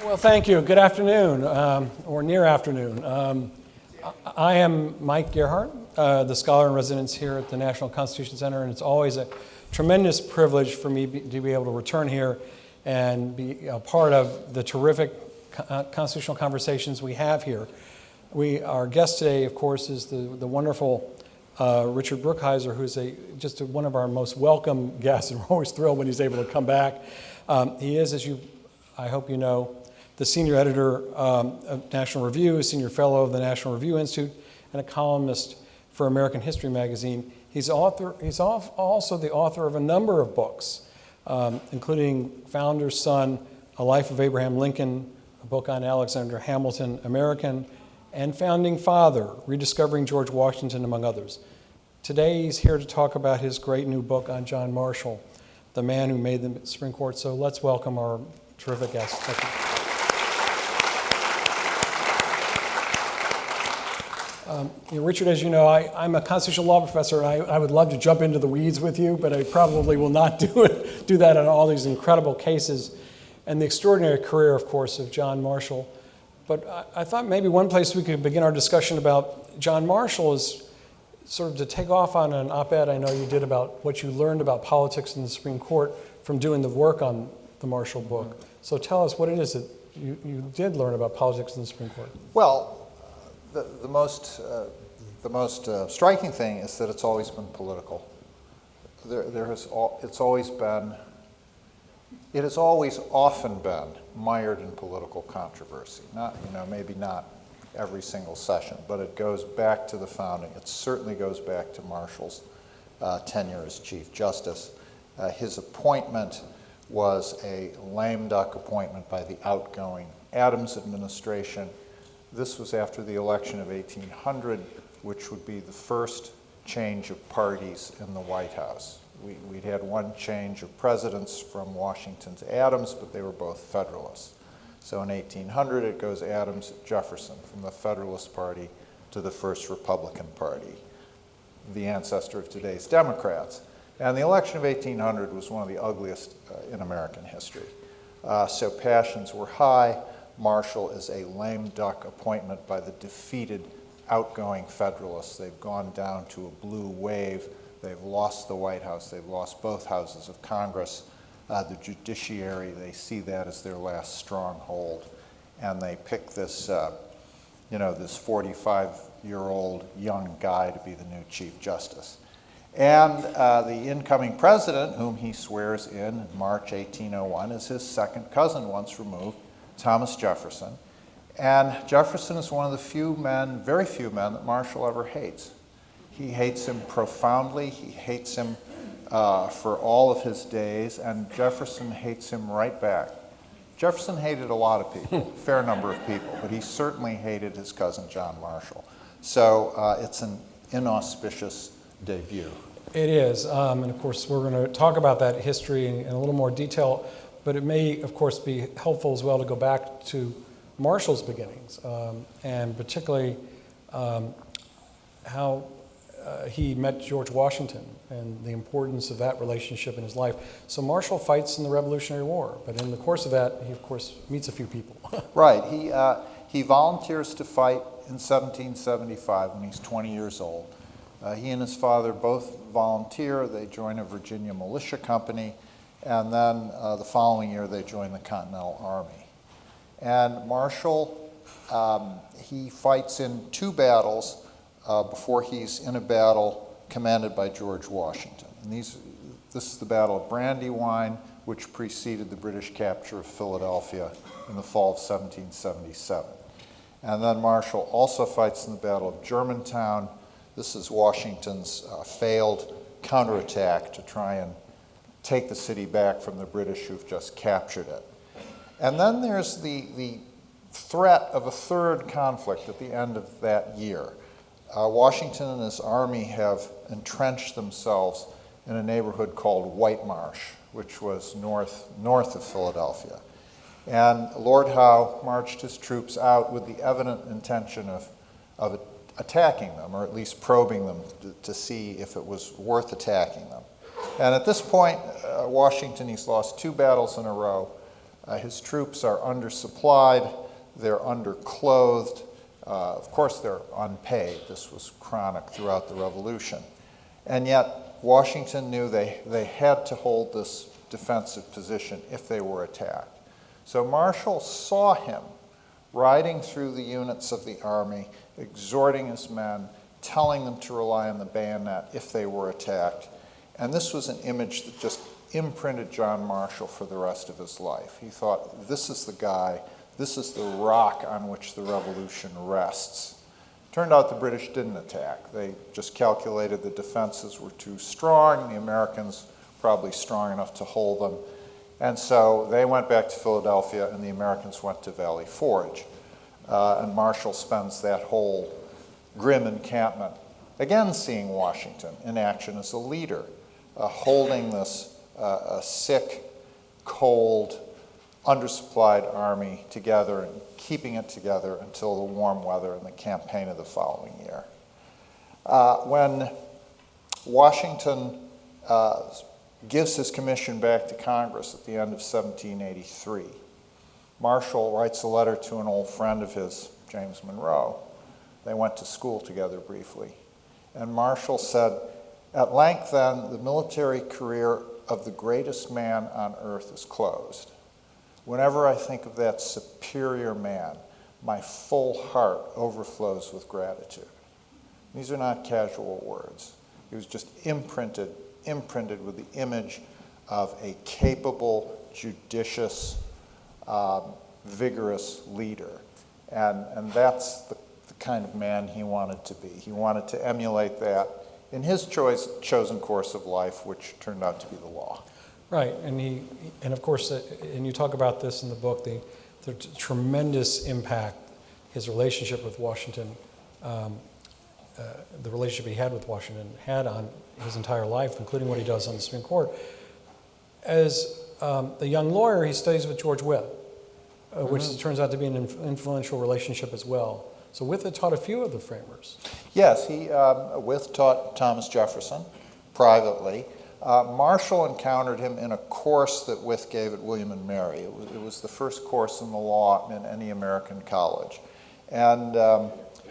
Well, thank you. Good afternoon, or near afternoon. I am Mike Gerhardt, the scholar in residence here at the National Constitution Center, and it's always a tremendous privilege for me to be able to return here and be a part of the terrific constitutional conversations we have here. Our guest today, of course, is the wonderful Richard Brookhiser, who's just one of our most welcome guests, and we're always thrilled when he's able to come back. He is, I hope you know, the senior editor of National Review, a senior fellow of the National Review Institute, and a columnist for American History magazine. He's also the author of a number of books, including Founder's Son, A Life of Abraham Lincoln, a book on Alexander Hamilton, American, and Founding Father, Rediscovering George Washington, among others. Today he's here to talk about his great new book on John Marshall, the man who made the Supreme Court. So let's welcome our terrific guest. Thank you. Richard, as you know, I'm a constitutional law professor, and I would love to jump into the weeds with you, but I probably will not do that on all these incredible cases and the extraordinary career, of course, of John Marshall. But I thought maybe one place we could begin our discussion about John Marshall is sort of to take off on an op-ed I know you did about what you learned about politics in the Supreme Court from doing the work on the Marshall book. So tell us what it is that you did learn about politics in the Supreme Court. Well, the most striking thing is that it's always been political. It has always often been mired in political controversy. Maybe not every single session, but it goes back to the founding. It certainly goes back to Marshall's tenure as Chief Justice. His appointment was a lame duck appointment by the outgoing Adams administration. This was after the election of 1800, which would be the first change of parties in the White House. We'd had one change of presidents from Washington to Adams, but they were both Federalists. So in 1800, it goes Adams, Jefferson, from the Federalist Party to the First Republican Party, the ancestor of today's Democrats. And the election of 1800 was one of the ugliest in American history. So passions were high. Marshall is a lame duck appointment by the defeated outgoing Federalists. They've gone down to a blue wave. They've lost the White House. They've lost both houses of Congress. The judiciary, they see that as their last stronghold. And they pick this, this 45-year-old young guy to be the new Chief Justice. And the incoming president, whom he swears in March 1801, is his second cousin once removed, Thomas Jefferson. And Jefferson is one of the very few men that Marshall ever hates. He hates him profoundly. He hates him for all of his days, and Jefferson hates him right back. Jefferson hated a lot of people, a fair number of people, but he certainly hated his cousin John Marshall. So it's an inauspicious debut. It is, and of course we're going to talk about that history in a little more detail, but it may, of course, be helpful as well to go back to Marshall's beginnings, and particularly how he met George Washington and the importance of that relationship in his life. So Marshall fights in the Revolutionary War, but in the course of that, he, of course, meets a few people. Right. He volunteers to fight in 1775 when he's 20 years old. He and his father both volunteer. They join a Virginia militia company, and then the following year they join the Continental Army. And Marshall, he fights in two battles before he's in a battle commanded by George Washington. And this is the Battle of Brandywine, which preceded the British capture of Philadelphia in the fall of 1777. And then Marshall also fights in the Battle of Germantown. This is Washington's failed counterattack to try and take the city back from the British who've just captured it. And then there's the threat of a third conflict at the end of that year. Washington and his army have entrenched themselves in a neighborhood called White Marsh, which was north of Philadelphia. And Lord Howe marched his troops out with the evident intention of attacking them, or at least probing them to see if it was worth attacking them. And at this point, Washington, he's lost two battles in a row, His troops are undersupplied, they're underclothed, of course they're unpaid. This was chronic throughout the Revolution. And yet Washington knew they had to hold this defensive position if they were attacked. So Marshall saw him riding through the units of the army, exhorting his men, telling them to rely on the bayonet if they were attacked. And this was an image that just imprinted John Marshall for the rest of his life. He thought, this is the guy, this is the rock on which the revolution rests. Turned out the British didn't attack. They just calculated the defenses were too strong, the Americans probably strong enough to hold them. And so they went back to Philadelphia and the Americans went to Valley Forge. And Marshall spends that whole grim encampment again seeing Washington in action as a leader, holding this sick, cold, undersupplied army together and keeping it together until the warm weather and the campaign of the following year. When Washington gives his commission back to Congress at the end of 1783, Marshall writes a letter to an old friend of his, James Monroe. They went to school together briefly. And Marshall said, "At length then, the military career of the greatest man on earth is closed. Whenever I think of that superior man, my full heart overflows with gratitude." These are not casual words. He was just imprinted with the image of a capable, judicious, vigorous leader. And that's the kind of man he wanted to be. He wanted to emulate that in his chosen course of life, which turned out to be the law. Right, and of course, and you talk about this in the book, the tremendous impact his relationship with Washington, the relationship he had with Washington had on his entire life, including what he does on the Supreme Court. As a young lawyer, he studies with George Wythe, which turns out to be an influential relationship as well. So Wythe had taught a few of the framers. Yes, Wythe taught Thomas Jefferson privately. Marshall encountered him in a course that Wythe gave at William and Mary. It was the first course in the law in any American college. And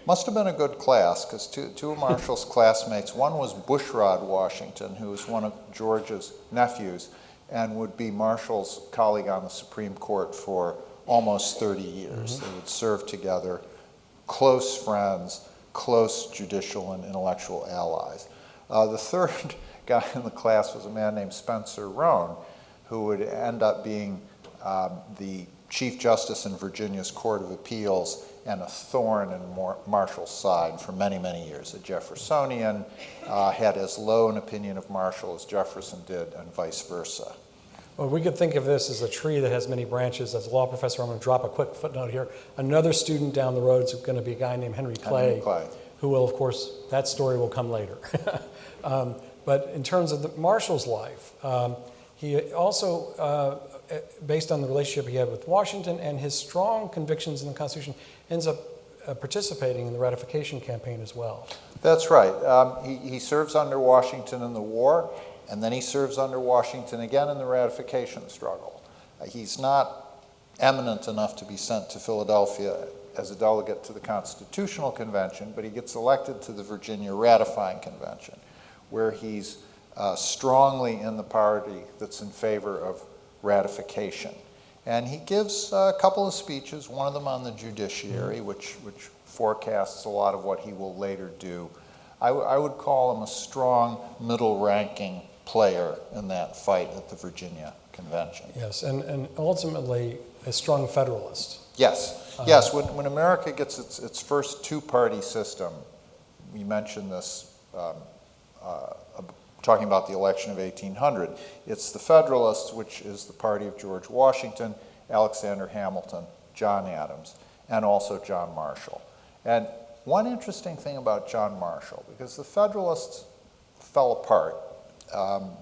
must have been a good class, because two of Marshall's classmates, one was Bushrod Washington, who was one of George's nephews, and would be Marshall's colleague on the Supreme Court for almost 30 years. They would serve together, close friends, close judicial and intellectual allies. The third guy in the class was a man named Spencer Roane, who would end up being the Chief Justice in Virginia's Court of Appeals and a thorn in Marshall's side for many, many years. A Jeffersonian, had as low an opinion of Marshall as Jefferson did, and vice versa. Well, we could think of this as a tree that has many branches. As a law professor, I'm going to drop a quick footnote here. Another student down the road is going to be a guy named Henry Clay, who will, of course, that story will come later. But in terms of Marshall's life, he also, based on the relationship he had with Washington and his strong convictions in the Constitution, ends up participating in the ratification campaign as well. That's right. He serves under Washington in the war, and then he serves under Washington again in the ratification struggle. He's not eminent enough to be sent to Philadelphia as a delegate to the Constitutional Convention, but he gets elected to the Virginia Ratifying Convention, where he's strongly in the party that's in favor of ratification. And he gives a couple of speeches, one of them on the judiciary, which forecasts a lot of what he will later do. I would call him a strong, middle-ranking player in that fight at the Virginia Convention. Yes, and ultimately a strong Federalist. Yes, yes. When America gets its first two-party system, we mentioned this talking about the election of 1800, it's the Federalists, which is the party of George Washington, Alexander Hamilton, John Adams, and also John Marshall. And one interesting thing about John Marshall, because the Federalists fell apart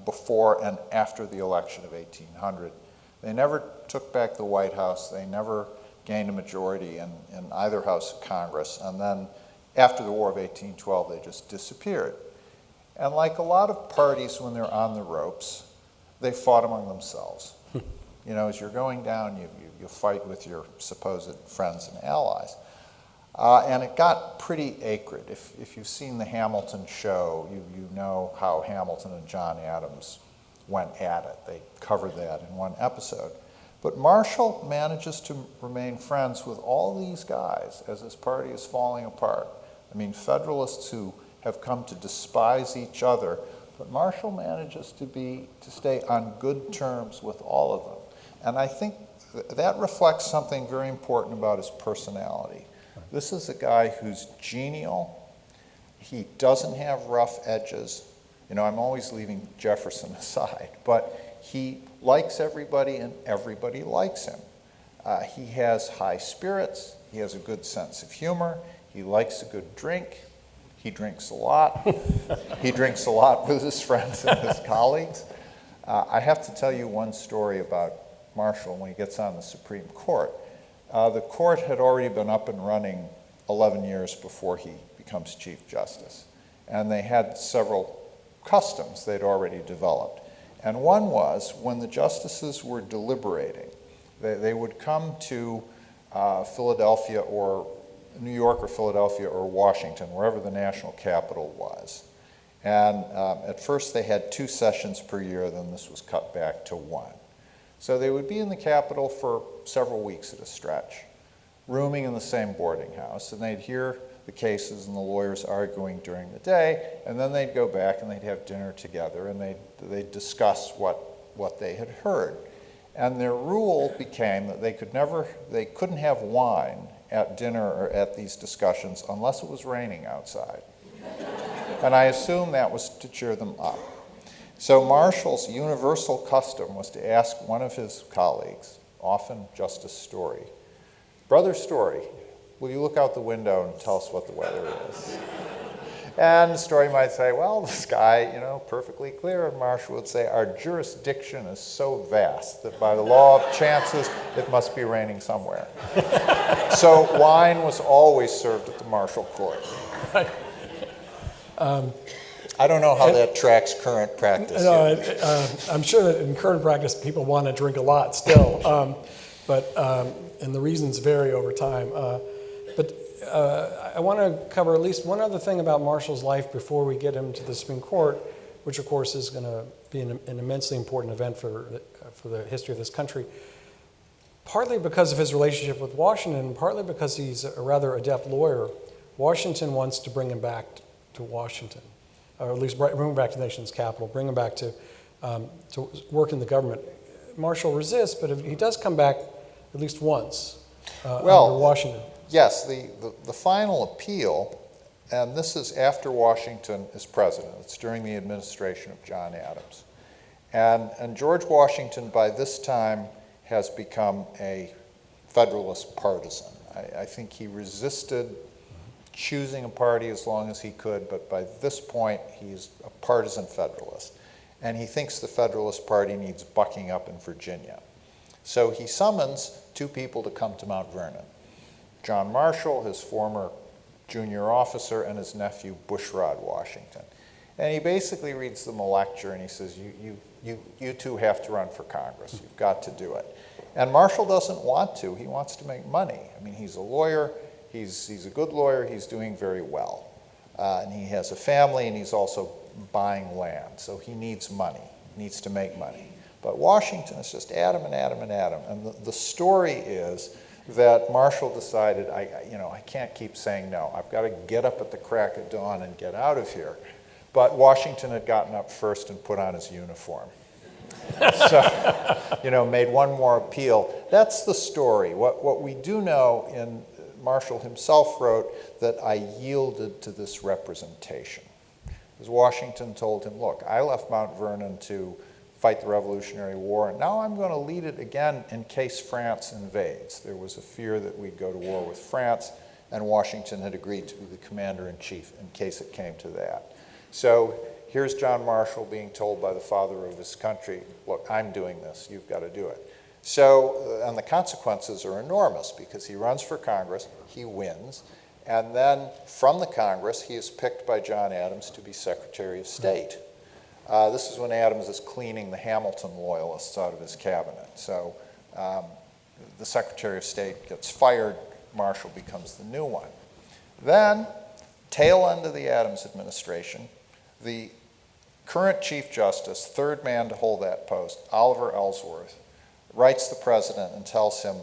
before and after the election of 1800. They never took back the White House. They never gained a majority in either house of Congress. And then after the War of 1812, they just disappeared. And like a lot of parties when they're on the ropes, they fought among themselves. You know, as you're going down, you fight with your supposed friends and allies. And it got pretty acrid. If you've seen the Hamilton show, you know how Hamilton and John Adams went at it. They covered that in one episode. But Marshall manages to remain friends with all these guys as his party is falling apart. I mean, Federalists who have come to despise each other, but Marshall manages to stay on good terms with all of them. And I think that reflects something very important about his personality. This is a guy who's genial. He doesn't have rough edges. You know, I'm always leaving Jefferson aside, but he likes everybody and everybody likes him. He has high spirits. He has a good sense of humor. He likes a good drink. He drinks a lot. He drinks a lot with his friends and his colleagues. I have to tell you one story about Marshall when he gets on the Supreme Court. The court had already been up and running 11 years before he becomes Chief Justice. And they had several customs they'd already developed. And one was when the justices were deliberating, they would come to Philadelphia or New York or Philadelphia or Washington, wherever the national capital was. And at first they had 2 sessions per year, then this was cut back to 1. So they would be in the Capitol for several weeks at a stretch, rooming in the same boarding house, and they'd hear the cases and the lawyers arguing during the day, and then they'd go back and they'd have dinner together and they'd discuss what they had heard. And their rule became that they couldn't have wine at dinner or at these discussions unless it was raining outside. And I assume that was to cheer them up. So Marshall's universal custom was to ask one of his colleagues, often Justice Story, "Brother Story, will you look out the window and tell us what the weather is?" And Story might say, "Well, the sky, perfectly clear." And Marshall would say, "Our jurisdiction is so vast that by the law of chances, it must be raining somewhere." So wine was always served at the Marshall court. Right. I don't know how that tracks current practice. No, I'm sure that in current practice, people want to drink a lot still, and the reasons vary over time. But I want to cover at least one other thing about Marshall's life before we get him to the Supreme Court, which of course is going to be an immensely important event for the history of this country. Partly because of his relationship with Washington, partly because he's a rather adept lawyer, Washington wants to bring him back to Washington, or at least bring him back to the nation's capital, bring him back to work in the government. Marshall resists, but he does come back at least once under Washington. Yes, the final appeal, and this is after Washington is president. It's during the administration of John Adams. And George Washington, by this time, has become a Federalist partisan. I think he resisted choosing a party as long as he could, but by this point, he's a partisan Federalist. And he thinks the Federalist Party needs bucking up in Virginia. So he summons 2 people to come to Mount Vernon. John Marshall, his former junior officer, and his nephew, Bushrod Washington. And he basically reads them a lecture and he says, you 2 have to run for Congress. You've got to do it. And Marshall doesn't want to. He wants to make money. I mean, he's a lawyer. He's a good lawyer. He's doing very well. And he has a family, and he's also buying land. So he needs money. He needs to make money. But Washington is just Adam and Adam and Adam. And the story is that Marshall decided, I can't keep saying no. I've got to get up at the crack of dawn and get out of here. But Washington had gotten up first and put on his uniform. So, made one more appeal. That's the story. What we do know, and Marshall himself wrote, that I yielded to this representation. Because Washington told him, look, I left Mount Vernon to fight the Revolutionary War, and now I'm going to lead it again in case France invades. There was a fear that we'd go to war with France, and Washington had agreed to be the commander-in-chief in case it came to that. So here's John Marshall being told by the father of his country, look, I'm doing this, you've got to do it. So, and the consequences are enormous because he runs for Congress, he wins, and then from the Congress he is picked by John Adams to be Secretary of State. This is when Adams is cleaning the Hamilton loyalists out of his cabinet. So the Secretary of State gets fired, Marshall becomes the new one. Then, tail end of the Adams administration, the current Chief Justice, third man to hold that post, Oliver Ellsworth, writes the president and tells him,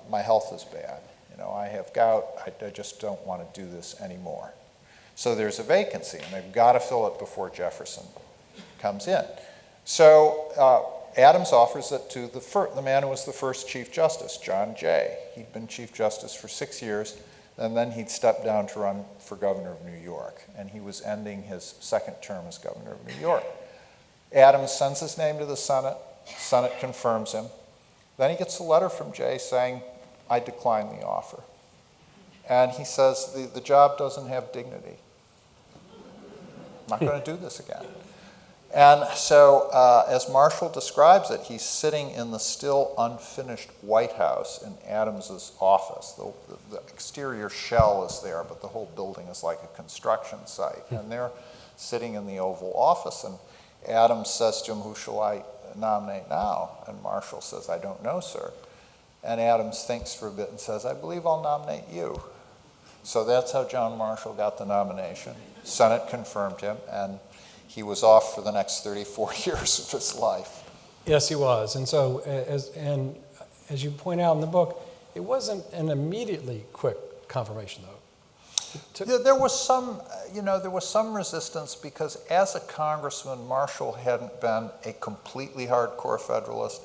my health is bad. You know, I have gout, I just don't want to do this anymore. So there's a vacancy, and they've got to fill it before Jefferson comes in. So Adams offers it to the man who was the first Chief Justice, John Jay. He'd been Chief Justice for 6 years, and then he'd stepped down to run for governor of New York, and he was ending his second term as governor of New York. Adams sends his name to the Senate. Senate confirms him. Then he gets a letter from Jay saying, I decline the offer. And he says, the job doesn't have dignity. I'm not going to do this again. And so, as Marshall describes it, he's sitting in the still unfinished White House in Adams's office. The exterior shell is there, but the whole building is like a construction site. And they're sitting in the Oval Office, and Adams says to him, who shall I nominate now? And Marshall says, I don't know, sir. And Adams thinks for a bit and says, I believe I'll nominate you. So that's how John Marshall got the nomination. Senate confirmed him, and he was off for the next 34 years of his life. Yes, he was. And so, as you point out in the book, it wasn't an immediately quick confirmation, though. There was some resistance because as a congressman, Marshall hadn't been a completely hardcore Federalist.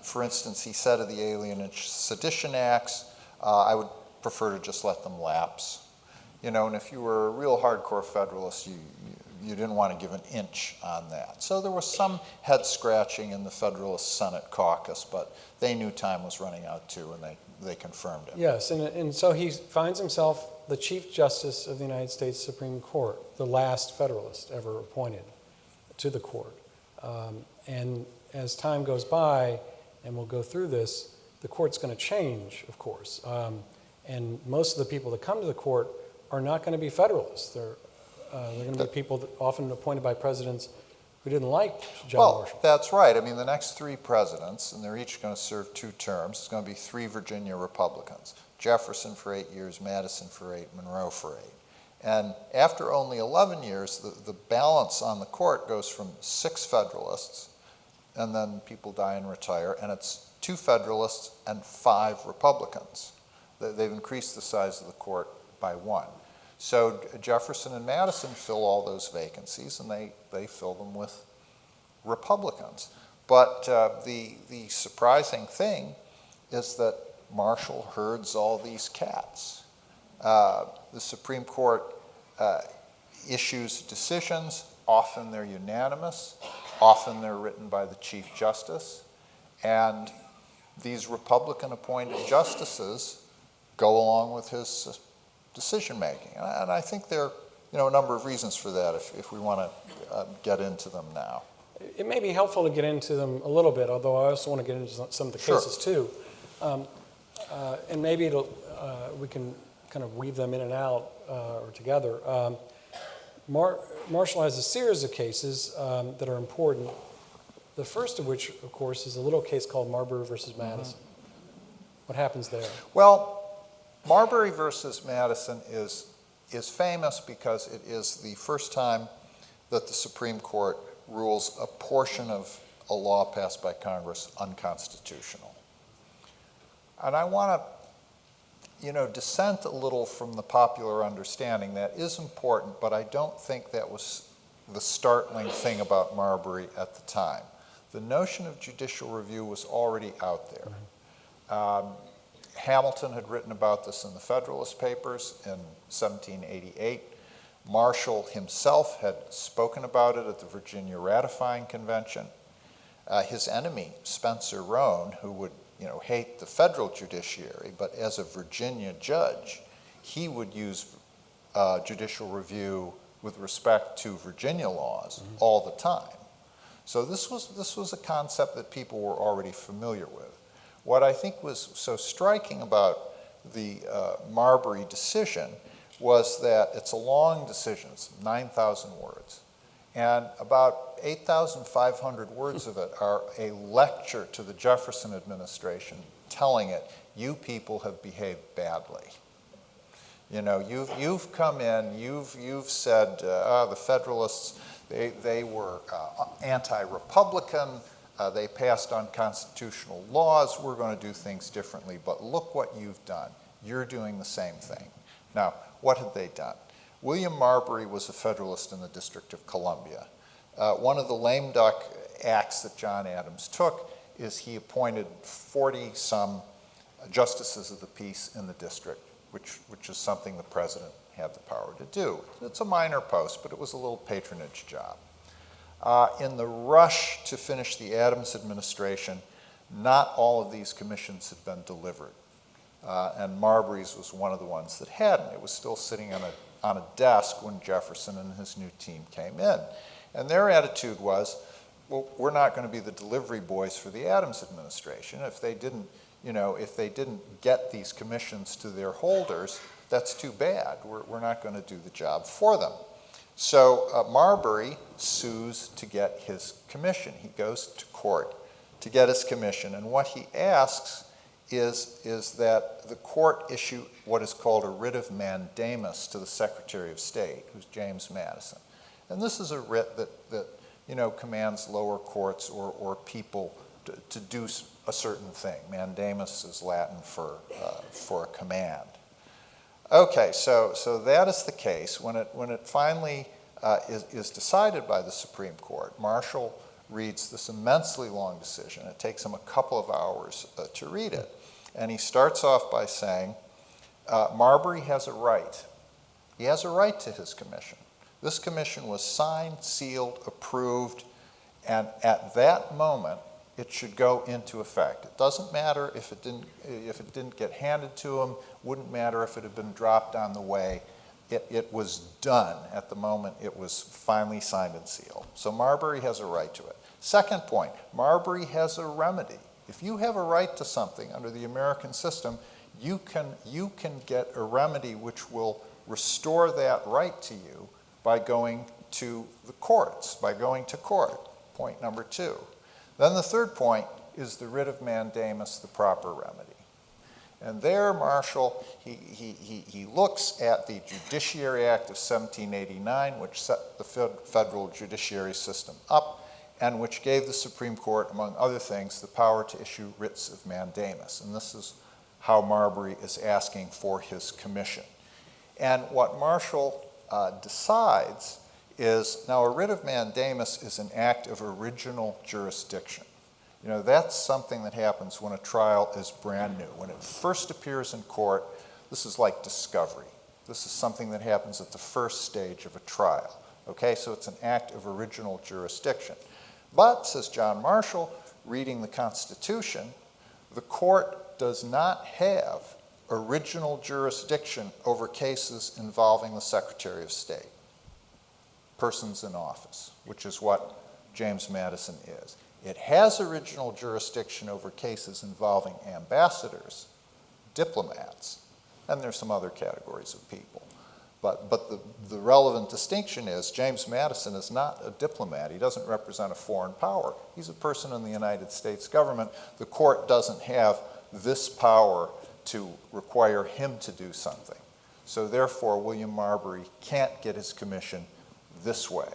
For instance, he said of the Alien and Sedition Acts, I would prefer to just let them lapse. You know, and if you were a real hardcore Federalist, you didn't want to give an inch on that. So there was some head scratching in the Federalist Senate caucus, but they knew time was running out too, and they confirmed it. Yes, and so he finds himself the Chief Justice of the United States Supreme Court, the last Federalist ever appointed to the court. And as time goes by, and we'll go through this, the court's going to change, of course. And most of the people that come to the court are not going to be Federalists. They're going to be people that often appointed by presidents who didn't like John Marshall. That's right. I mean, the next three presidents, and they're each going to serve 2 terms, it's going to be 3 Virginia Republicans. Jefferson for 8 years, Madison for 8, Monroe for 8. And after only 11 years, the balance on the court goes from 6 Federalists, and then people die and retire, and it's 2 Federalists and 5 Republicans. They've increased the size of the court by 1. So Jefferson and Madison fill all those vacancies, and they fill them with Republicans. But the surprising thing is that Marshall herds all these cats. The Supreme Court issues decisions. Often they're unanimous. Often they're written by the Chief Justice. And these Republican-appointed justices go along with his decision-making. And I think there are a number of reasons for that if we want to get into them now. It may be helpful to get into them a little bit, although I also want to get into some of the cases too. And maybe we can kind of weave them in and out or together. Marshall has a series of cases that are important. The first of which, of course, is a little case called Marbury versus Madison. What happens there? Well, Marbury versus Madison is famous because it is the first time that the Supreme Court rules a portion of a law passed by Congress unconstitutional. And I want to, dissent a little from the popular understanding. That is important, but I don't think that was the startling thing about Marbury at the time. The notion of judicial review was already out there. Hamilton had written about this in the Federalist Papers in 1788. Marshall himself had spoken about it at the Virginia Ratifying Convention. His enemy, Spencer Roane, who would hate the federal judiciary, but as a Virginia judge, he would use judicial review with respect to Virginia laws all the time. So this was a concept that people were already familiar with. What I think was so striking about the Marbury decision was that it's a long decision, it's 9,000 words, And about 8,500 words of it are a lecture to the Jefferson administration telling it, you people have behaved badly. You know, you've come in, you've said the Federalists, they were anti-Republican, they passed unconstitutional laws, we're going to do things differently, but look what you've done. You're doing the same thing. Now, what had they done? William Marbury was a Federalist in the District of Columbia. One of the lame duck acts that John Adams took is he appointed 40-some justices of the peace in the district, which is something the president had the power to do. It's a minor post, but it was a little patronage job. In the rush to finish the Adams administration, not all of these commissions had been delivered. And Marbury's was one of the ones that hadn't. It was still sitting on a desk when Jefferson and his new team came in. And their attitude was, well, we're not going to be the delivery boys for the Adams administration. If they didn't get these commissions to their holders, that's too bad. We're not going to do the job for them. So Marbury sues to get his commission. He goes to court to get his commission, and what he asks is that the court issue what is called a writ of mandamus to the Secretary of State, who's James Madison. And this is a writ that commands lower courts or people to do a certain thing. Mandamus is Latin for a command. Okay, so that is the case. When it finally is decided by the Supreme Court, Marshall reads this immensely long decision. It takes him a couple of hours to read it. And he starts off by saying, Marbury has a right. He has a right to his commission. This commission was signed, sealed, approved, and at that moment, it should go into effect. It doesn't matter if it didn't get handed to him, wouldn't matter if it had been dropped on the way. It was done at the moment it was finally signed and sealed. So Marbury has a right to it. Second point, Marbury has a remedy. If you have a right to something under the American system, you can get a remedy which will restore that right to you by going to the courts, by going to court. Point number two. Then the third point is the writ of mandamus, the proper remedy. And there, Marshall, he looks at the Judiciary Act of 1789, which set the federal judiciary system up, and which gave the Supreme Court, among other things, the power to issue writs of mandamus. And this is how Marbury is asking for his commission. And what Marshall decides is, now a writ of mandamus is an act of original jurisdiction. You know, that's something that happens when a trial is brand new. When it first appears in court, this is like discovery. This is something that happens at the first stage of a trial. Okay, so it's an act of original jurisdiction. But, says John Marshall, reading the Constitution, the court does not have original jurisdiction over cases involving the Secretary of State, persons in office, which is what James Madison is. It has original jurisdiction over cases involving ambassadors, diplomats, and there's some other categories of people. But the relevant distinction is James Madison is not a diplomat. He doesn't represent a foreign power. He's a person in the United States government. The court doesn't have this power to require him to do something. So therefore, William Marbury can't get his commission this way.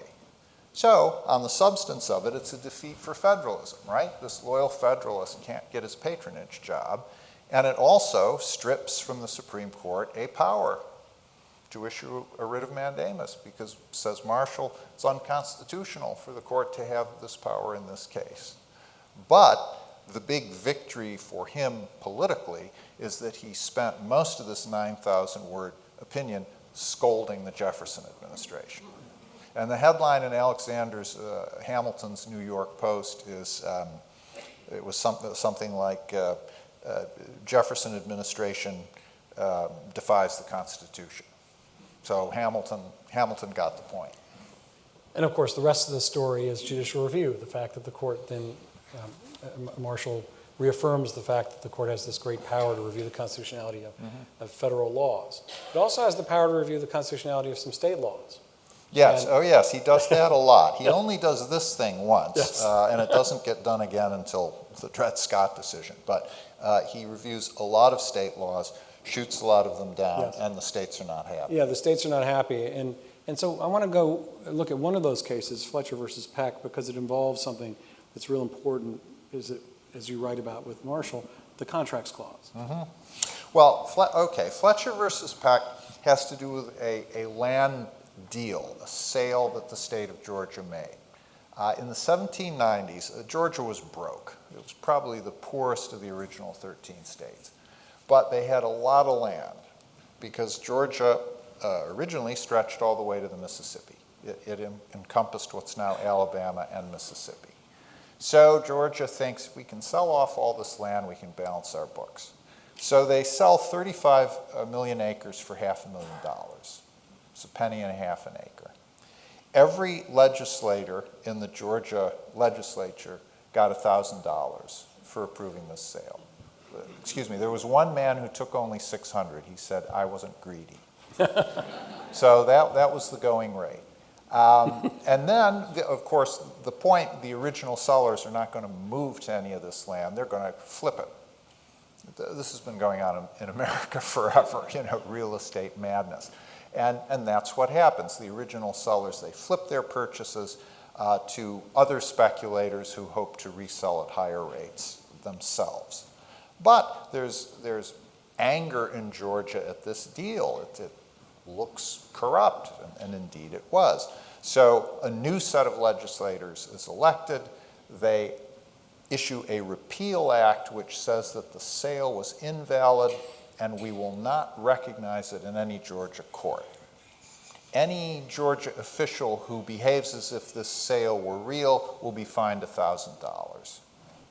So, on the substance of it, it's a defeat for federalism, right? This loyal federalist can't get his patronage job, and it also strips from the Supreme Court a power to issue a writ of mandamus, because, says Marshall, it's unconstitutional for the court to have this power in this case. But the big victory for him politically is that he spent most of this 9,000-word opinion scolding the Jefferson administration. And the headline in Hamilton's New York Post is, it was something like, Jefferson administration defies the Constitution. So Hamilton got the point. And of course, the rest of the story is judicial review, the fact that the court then, Marshall reaffirms the fact that the court has this great power to review the constitutionality of federal laws. It also has the power to review the constitutionality of some state laws. Yes, And- oh yes, he does that a lot. He only does this thing once, Yes. and it doesn't get done again until the Dred Scott decision. But he reviews a lot of state laws, shoots a lot of them down, Yes. and the states are not happy. Yeah, the states are not happy. And so I want to go look at one of those cases, Fletcher versus Peck, because it involves something that's real important, as you write about with Marshall, the contracts clause. Well, Fletcher versus Peck has to do with a land deal, a sale that the state of Georgia made. In the 1790s, Georgia was broke. It was probably the poorest of the original 13 states. But they had a lot of land because Georgia originally stretched all the way to the Mississippi. It encompassed what's now Alabama and Mississippi. So Georgia thinks if we can sell off all this land, we can balance our books. So they sell 35 million acres for $500,000. It's a penny and a half an acre. Every legislator in the Georgia legislature got $1,000 for approving this sale. Excuse me, there was one man who took only 600. He said, I wasn't greedy. So that was the going rate. And then, of course, the original sellers are not going to move to any of this land. They're going to flip it. This has been going on in America forever, real estate madness. And that's what happens. The original sellers, they flip their purchases to other speculators who hope to resell at higher rates themselves. But there's anger in Georgia at this deal. It looks corrupt, and indeed it was. So a new set of legislators is elected. They issue a repeal act which says that the sale was invalid and we will not recognize it in any Georgia court. Any Georgia official who behaves as if this sale were real will be fined $1,000,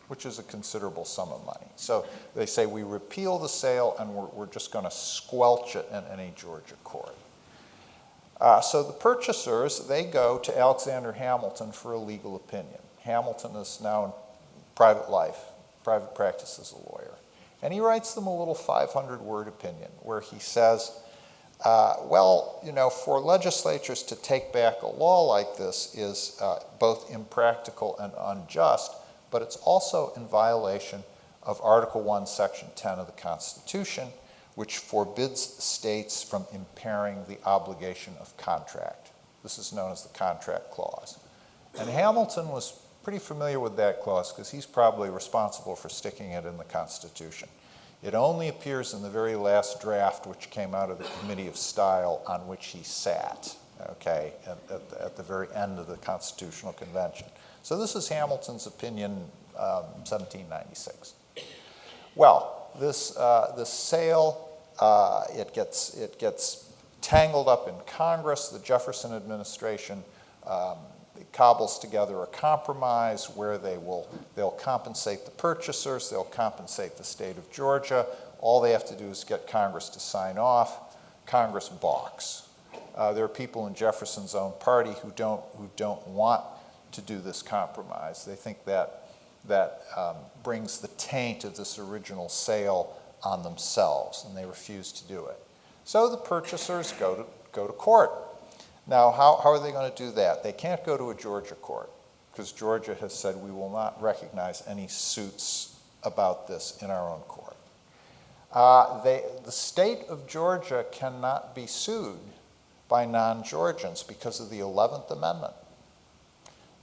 which is a considerable sum of money. So they say we repeal the sale and we're just going to squelch it in any Georgia court. So the purchasers, they go to Alexander Hamilton for a legal opinion. Hamilton is now in private life, private practice as a lawyer. And he writes them a little 500-word opinion where he says, for legislatures to take back a law like this is both impractical and unjust, but it's also in violation of Article 1, Section 10 of the Constitution, which forbids states from impairing the obligation of contract. This is known as the contract clause. And Hamilton was pretty familiar with that clause because he's probably responsible for sticking it in the Constitution. It only appears in the very last draft, which came out of the Committee of Style on which he sat, okay, at the very end of the Constitutional Convention. So this is Hamilton's opinion, 1796. Well, this sale, it gets tangled up in Congress. The Jefferson administration cobbles together a compromise where they'll compensate the purchasers, they'll compensate the state of Georgia. All they have to do is get Congress to sign off. Congress balks. There are people in Jefferson's own party who don't want to do this compromise. They think that brings the taint of this original sale on themselves, and they refuse to do it. So the purchasers go to court. Now, how are they going to do that? They can't go to a Georgia court because Georgia has said we will not recognize any suits about this in our own court. The state of Georgia cannot be sued by non-Georgians because of the 11th Amendment.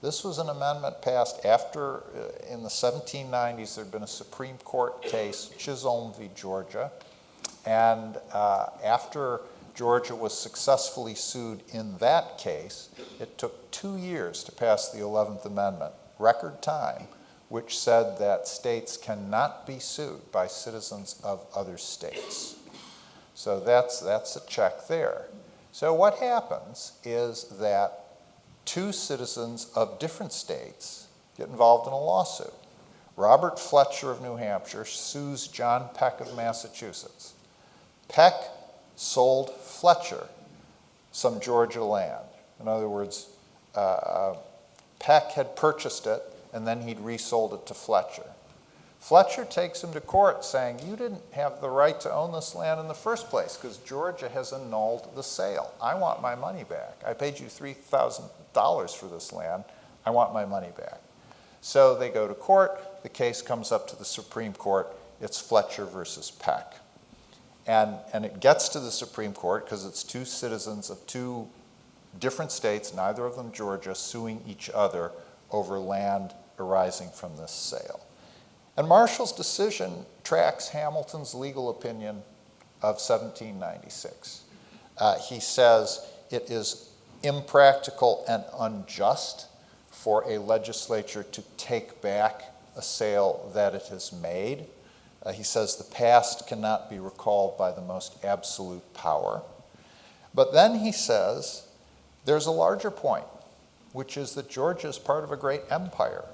This was an amendment passed after, in the 1790s, there had been a Supreme Court case, Chisholm v. Georgia, and after Georgia was successfully sued in that case, it took 2 years to pass the 11th Amendment, record time, which said that states cannot be sued by citizens of other states. So that's a check there. So what happens is that two citizens of different states get involved in a lawsuit. Robert Fletcher of New Hampshire sues John Peck of Massachusetts. Peck sold Fletcher some Georgia land. In other words, Peck had purchased it and then he'd resold it to Fletcher. Fletcher takes him to court saying, you didn't have the right to own this land in the first place because Georgia has annulled the sale. I want my money back. I paid you $3,000 for this land. I want my money back. So they go to court. The case comes up to the Supreme Court. It's Fletcher versus Peck. And it gets to the Supreme Court because it's two citizens of two different states, neither of them Georgia, suing each other over land arising from this sale. And Marshall's decision tracks Hamilton's legal opinion of 1796. He says it is impractical and unjust for a legislature to take back a sale that it has made. He says the past cannot be recalled by the most absolute power. But then he says there's a larger point, which is that Georgia is part of a great empire.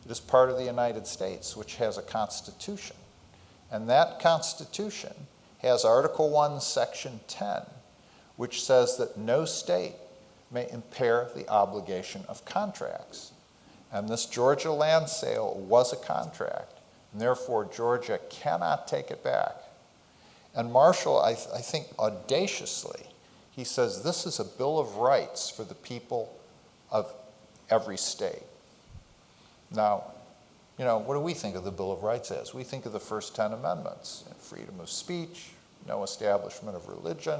It is part of the United States, which has a constitution. And that constitution has Article 1, Section 10, which says that no state may impair the obligation of contracts. And this Georgia land sale was a contract, and therefore Georgia cannot take it back. And Marshall, I think audaciously, he says this is a Bill of Rights for the people of every state. Now, what do we think of the Bill of Rights as? We think of the first 10 amendments: freedom of speech, no establishment of religion,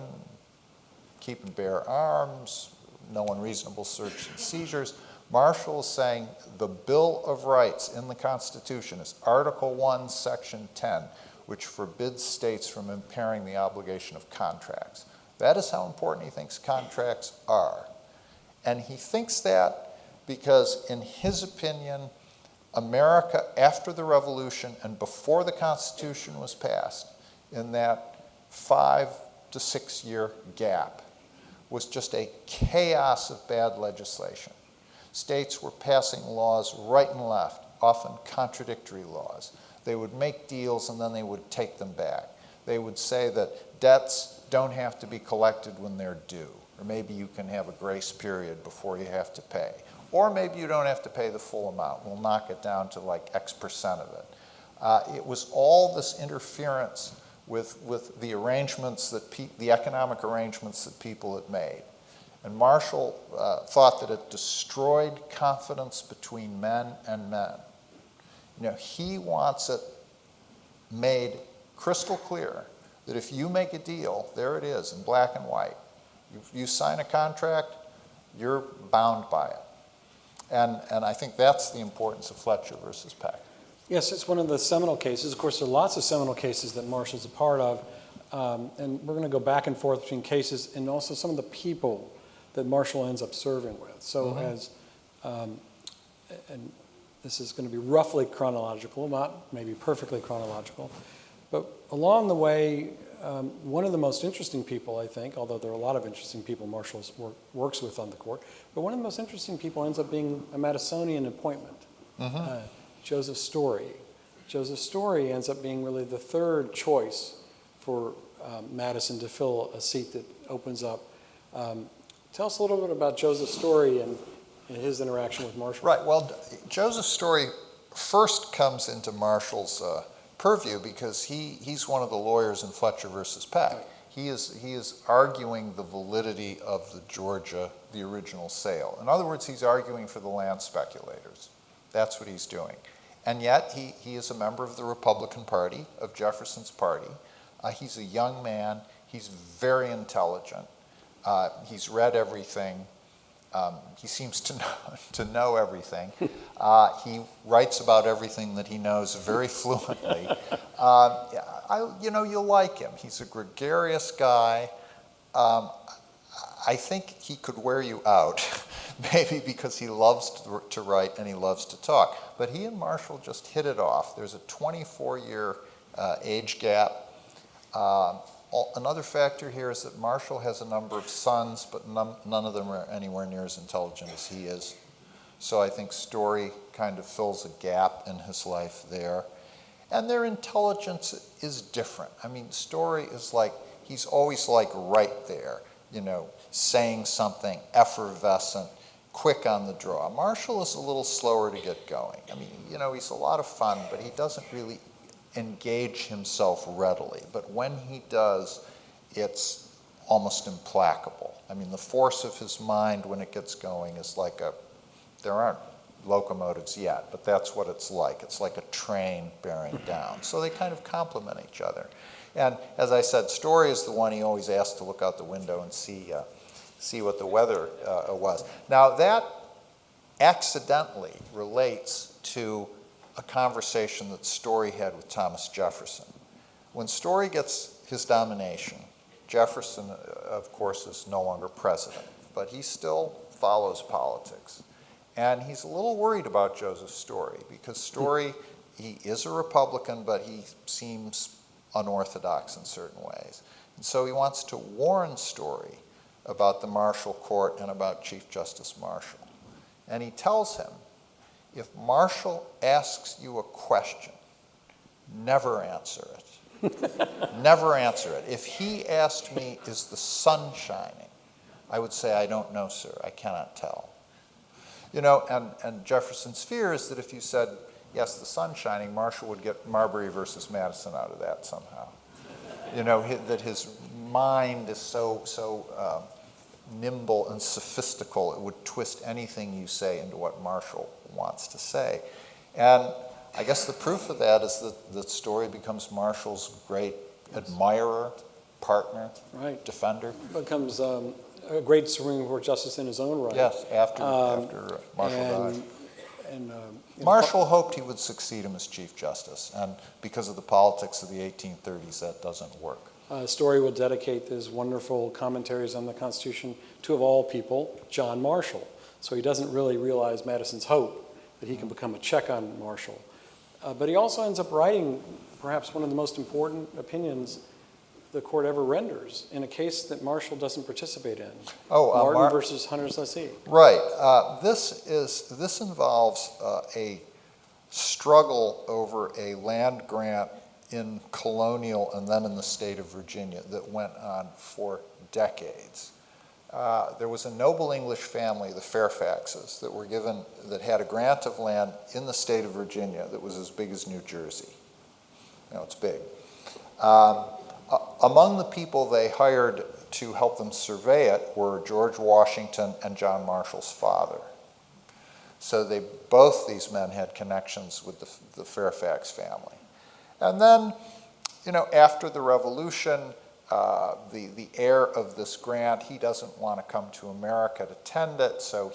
keep and bear arms, no unreasonable search and seizures. Marshall is saying the Bill of Rights in the Constitution is Article 1, Section 10, which forbids states from impairing the obligation of contracts. That is how important he thinks contracts are. And he thinks that because, in his opinion, America, after the Revolution and before the Constitution was passed, in that 5 to 6 year gap, was just a chaos of bad legislation. States were passing laws right and left, often contradictory laws. They would make deals and then they would take them back. They would say that debts don't have to be collected when they're due, or maybe you can have a grace period before you have to pay. Or maybe you don't have to pay the full amount. We'll knock it down to like X% of it. It was all this interference with the arrangements the economic arrangements that people had made. And Marshall thought that it destroyed confidence between men and men. He wants it made crystal clear that if you make a deal, there it is in black and white. You sign a contract, you're bound by it. And I think that's the importance of Fletcher versus Peck. Yes, it's one of the seminal cases. Of course, there are lots of seminal cases that Marshall's a part of. And we're going to go back and forth between cases and also some of the people that Marshall ends up serving with. So and this is going to be roughly chronological, not maybe perfectly chronological. But along the way, one of the most interesting people, I think, although there are a lot of interesting people Marshall works with on the court, but one of the most interesting people ends up being a Madisonian appointment, Joseph Story. Joseph Story ends up being really the third choice for Madison to fill a seat that opens up. Tell us a little bit about Joseph Story and his interaction with Marshall. Right, well, Joseph Story first comes into Marshall's purview because he's one of the lawyers in Fletcher versus Peck. Right. He is arguing the validity of the original sale. In other words, he's arguing for the land speculators. That's what he's doing. And yet, he is a member of the Republican Party, of Jefferson's party. He's a young man. He's very intelligent. He's read everything. He seems to know everything. He writes about everything that he knows very fluently. You'll like him. He's a gregarious guy. I think he could wear you out, maybe because he loves to write and he loves to talk. But he and Marshall just hit it off. There's a 24-year age gap. Another factor here is that Marshall has a number of sons, but none of them are anywhere near as intelligent as he is. So I think Story kind of fills a gap in his life there. And their intelligence is different. I mean, Story is he's always right there, saying something effervescent, quick on the draw. Marshall is a little slower to get going. I mean, you know, he's a lot of fun, but he doesn't really engage himself readily. But when he does, it's almost implacable. I mean, the force of his mind when it gets going is like there aren't locomotives yet, but that's what it's like. It's like a train bearing down. So they kind of complement each other. And as I said, Story is the one he always asked to look out the window and see what the weather was. Now that accidentally relates to a conversation that Story had with Thomas Jefferson. When Story gets his nomination, Jefferson, of course, is no longer president, but he still follows politics. And he's a little worried about Joseph Story because Story, he is a Republican, but he seems unorthodox in certain ways. And so he wants to warn Story about the Marshall Court and about Chief Justice Marshall. And he tells him, if Marshall asks you a question, never answer it. Never answer it. If he asked me, is the sun shining? I would say, I don't know, sir. I cannot tell. You know, and Jefferson's fear is that if you said, yes, the sun's shining, Marshall would get Marbury versus Madison out of that somehow. You know, that his mind is so nimble and sophistical, it would twist anything you say into what Marshall wants to say. And I guess the proof of that is that Story becomes Marshall's great admirer, partner, defender. Becomes a great Supreme Court justice in his own right. Yes, after Marshall died. Marshall hoped he would succeed him as Chief Justice, and because of the politics of the 1830s, that doesn't work. Story will dedicate his wonderful commentaries on the Constitution to, of all people, John Marshall. So he doesn't really realize Madison's hope that he can become a check on Marshall. But he also ends up writing perhaps one of the most important opinions the court ever renders in a case that Marshall doesn't participate in. Martin versus Hunter's lessee. Right. This involves a struggle over a land grant in colonial and then in the state of Virginia that went on for decades. There was a noble English family, the Fairfaxes, that had a grant of land in the state of Virginia that was as big as New Jersey. You know, it's big. Among the people they hired to help them survey it were George Washington and John Marshall's father. So both these men had connections with the Fairfax family. And then, you know, after the Revolution, the heir of this grant, he doesn't want to come to America to tend it, so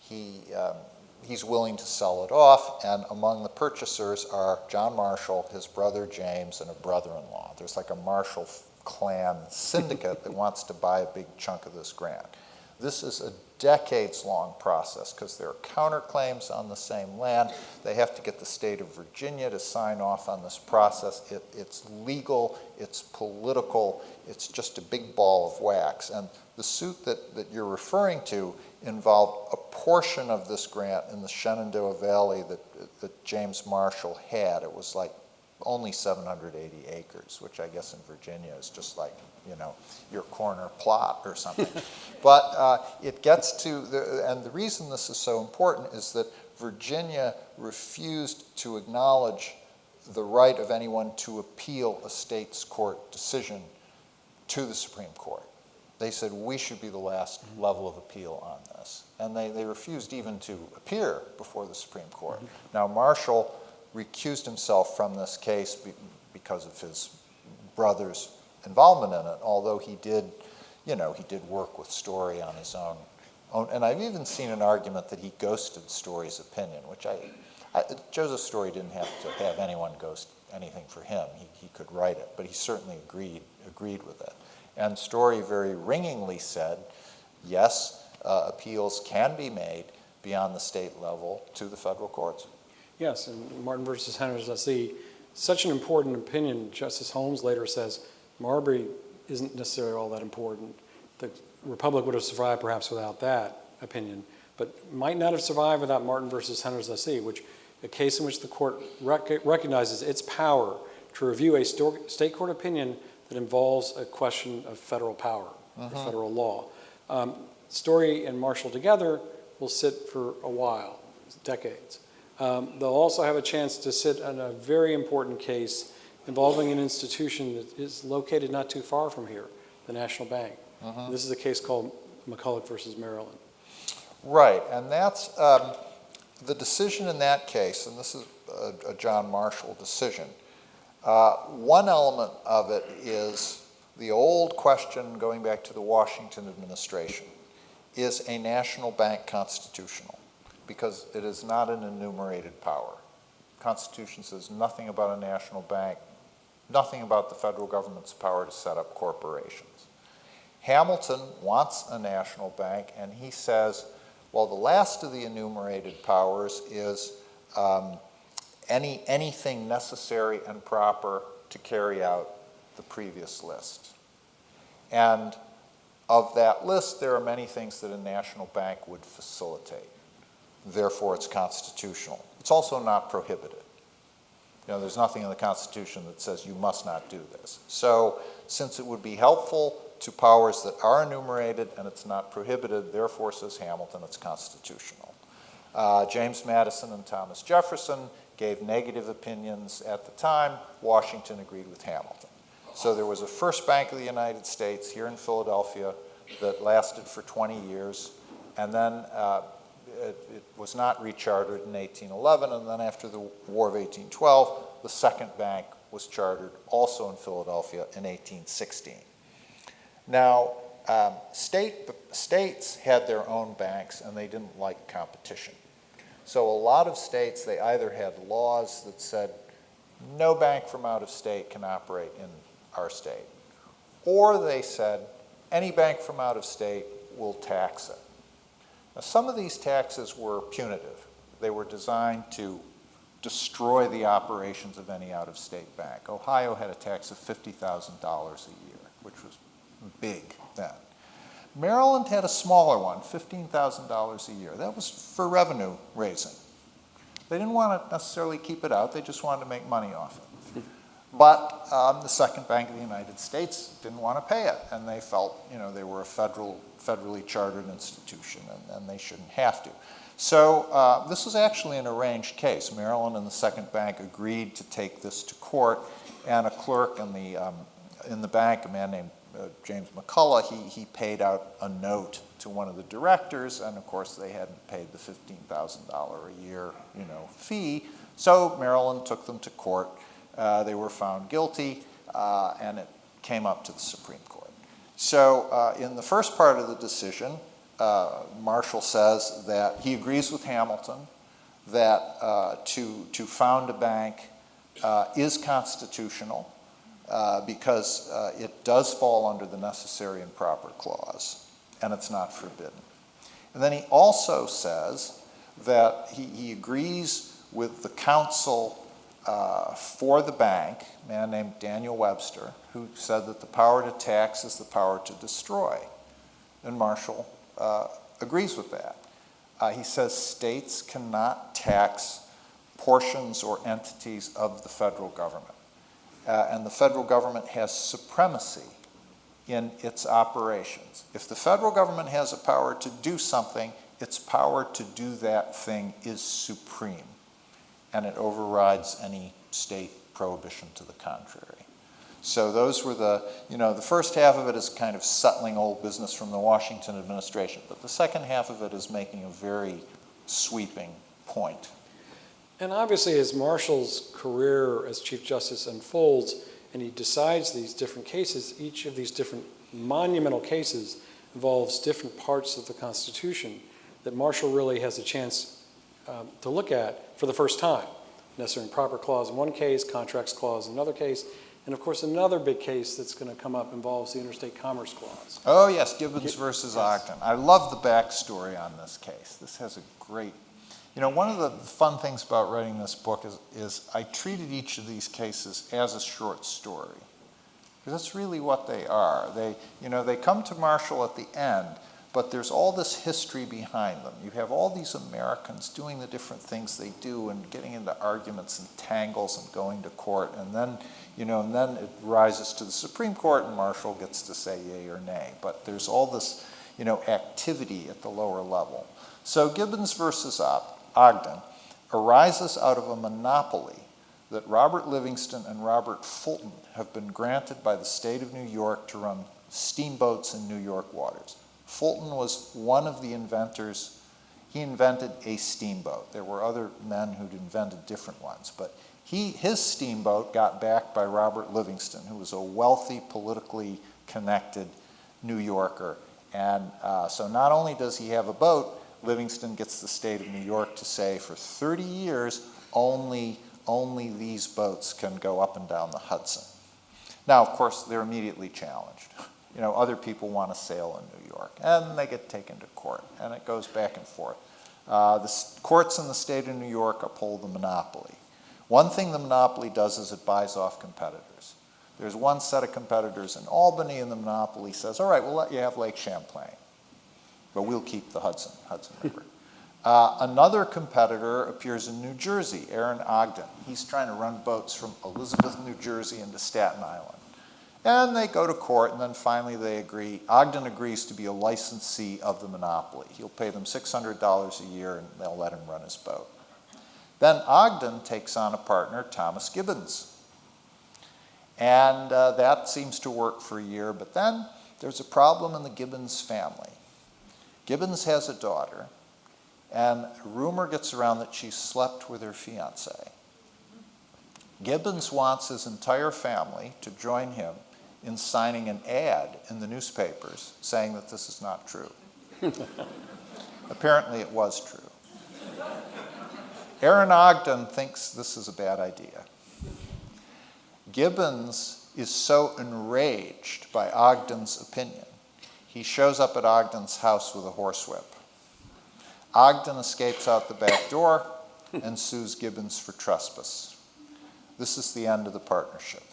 he's willing to sell it off, and among the purchasers are John Marshall, his brother James, and a brother-in-law. There's like a Marshall clan syndicate that wants to buy a big chunk of this grant. This is a decades-long process because there are counterclaims on the same land. They have to get the state of Virginia to sign off on this process. It's legal, it's political, it's just a big ball of wax. And the suit that you're referring to involved a portion of this grant in the Shenandoah Valley that James Marshall had. It was like only 780 acres, which I guess in Virginia is just like, you know, your corner plot or something. But it gets to, and the reason this is so important is that Virginia refused to acknowledge the right of anyone to appeal a state's court decision to the Supreme Court. They said, we should be the last level of appeal on this. And they refused even to appear before the Supreme Court. Now, Marshall recused himself from this case because of his brother's involvement in it, although he did work with Story on his own. And I've even seen an argument that he ghosted Story's opinion, which Joseph Story didn't have to have anyone ghost anything for him. He could write it, but he certainly agreed with it. And Story very ringingly said, yes, appeals can be made beyond the state level to the federal courts. Yes, and Martin versus Hunter's lessee, such an important opinion. Justice Holmes later says, Marbury isn't necessarily all that important. The Republic would have survived perhaps without that opinion, but might not have survived without Martin versus Hunter's lessee, which a case in which the court recognizes its power to review a state court opinion that involves a question of federal power, or federal law. Story and Marshall together will sit for a while, decades. They'll also have a chance to sit on a very important case involving an institution that is located not too far from here, the National Bank. This is a case called McCulloch versus Maryland. Right, and that's the decision in that case, and this is a John Marshall decision. One element of it is the old question going back to the Washington administration. Is a national bank constitutional? Because it is not an enumerated power. The Constitution says nothing about a national bank, nothing about the federal government's power to set up corporations. Hamilton wants a national bank, and he says, well, the last of the enumerated powers is anything necessary and proper to carry out the previous list. And of that list, there are many things that a national bank would facilitate. Therefore, it's constitutional. It's also not prohibited. You know, there's nothing in the Constitution that says you must not do this. So, since it would be helpful to powers that are enumerated and it's not prohibited, therefore, says Hamilton, it's constitutional. James Madison and Thomas Jefferson gave negative opinions at the time. Washington agreed with Hamilton. So there was a first Bank of the United States here in Philadelphia that lasted for 20 years, and then it was not rechartered in 1811, and then after the War of 1812, the second bank was chartered also in Philadelphia in 1816. Now, states had their own banks, and they didn't like competition. So a lot of states, they either had laws that said no bank from out of state can operate in our state, or they said any bank from out of state will tax it. Now, some of these taxes were punitive. They were designed to destroy the operations of any out-of-state bank. Ohio had a tax of $50,000 a year, which was big then. Maryland had a smaller one, $15,000 a year. That was for revenue raising. They didn't want to necessarily keep it out. They just wanted to make money off it. But the Second Bank of the United States didn't want to pay it, and they felt, you know, they were a federally chartered institution, and they shouldn't have to. So this was actually an arranged case. Maryland and the Second Bank agreed to take this to court, and a clerk in the bank, a man named James McCulloch, he paid out a note to one of the directors, and of course they hadn't paid the $15,000 a year, you know, fee. So Maryland took them to court. They were found guilty, and it came up to the Supreme Court. So in the first part of the decision, Marshall says that he agrees with Hamilton that to found a bank is constitutional because it does fall under the necessary and proper clause, and it's not forbidden. And then he also says that he agrees with the counsel for the bank, a man named Daniel Webster, who said that the power to tax is the power to destroy. And Marshall agrees with that. He says states cannot tax portions or entities of the federal government. And the federal government has supremacy in its operations. If the federal government has a power to do something, its power to do that thing is supreme, and it overrides any state prohibition to the contrary. So those were the first half of it is kind of settling old business from the Washington administration, but the second half of it is making a very sweeping point. And obviously, as Marshall's career as Chief Justice unfolds and he decides these different cases, each of these different monumental cases involves different parts of the Constitution that Marshall really has a chance to look at for the first time. Necessary and proper clause in one case, contracts clause in another case, and of course another big case that's going to come up involves the Interstate Commerce Clause. Oh yes, Gibbons versus Ogden. I love the backstory on this case. This has a great, one of the fun things about writing this book is I treated each of these cases as a short story, because that's really what they are. They come to Marshall at the end, but there's all this history behind them. You have all these Americans doing the different things they do and getting into arguments and tangles and going to court, and then it rises to the Supreme Court and Marshall gets to say yay or nay. But there's all this, activity at the lower level. So Gibbons versus Ogden arises out of a monopoly that Robert Livingston and Robert Fulton have been granted by the state of New York to run steamboats in New York waters. Fulton was one of the inventors. He invented a steamboat. There were other men who'd invented different ones, but his steamboat got backed by Robert Livingston, who was a wealthy, politically connected New Yorker. And so not only does he have a boat, Livingston gets the state of New York to say for 30 years, only these boats can go up and down the Hudson. Now, of course, they're immediately challenged. You know, other people want to sail in New York, and they get taken to court, and it goes back and forth. The courts in the state of New York uphold the monopoly. One thing the monopoly does is it buys off competitors. There's one set of competitors in Albany, and the monopoly says, all right, we'll let you have Lake Champlain, but we'll keep the Hudson River. Another competitor appears in New Jersey, Aaron Ogden. He's trying to run boats from Elizabeth, New Jersey into Staten Island. And they go to court, and then finally they agree. Ogden agrees to be a licensee of the monopoly. He'll pay them $600 a year, and they'll let him run his boat. Then Ogden takes on a partner, Thomas Gibbons. And that seems to work for a year, but then there's a problem in the Gibbons family. Gibbons has a daughter, and rumor gets around that she slept with her fiancé. Gibbons wants his entire family to join him in signing an ad in the newspapers saying that this is not true. Apparently it was true. Aaron Ogden thinks this is a bad idea. Gibbons is so enraged by Ogden's opinion, he shows up at Ogden's house with a horsewhip. Ogden escapes out the back door and sues Gibbons for trespass. This is the end of the partnership.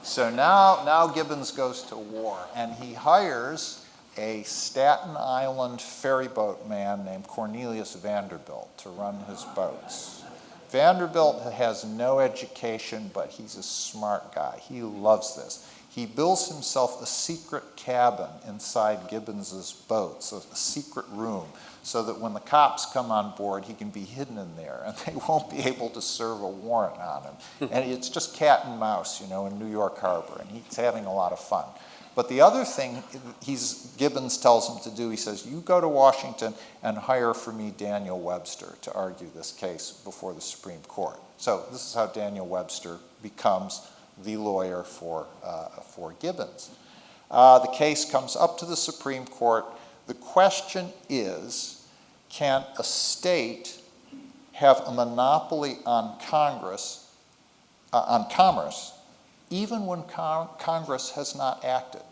So now Gibbons goes to war, and he hires a Staten Island ferryboat man named Cornelius Vanderbilt to run his boats. Vanderbilt has no education, but he's a smart guy. He loves this. He builds himself a secret cabin inside Gibbons's boats, a secret room, so that when the cops come on board, he can be hidden in there, and they won't be able to serve a warrant on him. And it's just cat and mouse, you know, in New York Harbor, and he's having a lot of fun. But the other thing Gibbons tells him to do, he says, you go to Washington and hire for me Daniel Webster to argue this case before the Supreme Court. So this is how Daniel Webster becomes the lawyer for Gibbons. The case comes up to the Supreme Court. The question is, can a state have a monopoly on commerce, even when Congress has not acted?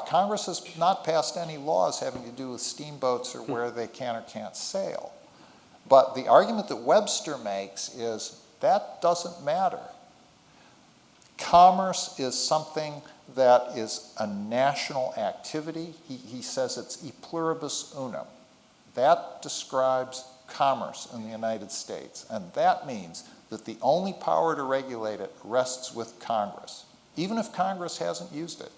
Congress has not passed any laws having to do with steamboats or where they can or can't sail. But the argument that Webster makes is that doesn't matter. Commerce is something that is a national activity. He says it's e pluribus unum. That describes commerce in the United States, and that means that the only power to regulate it rests with Congress, even if Congress hasn't used it.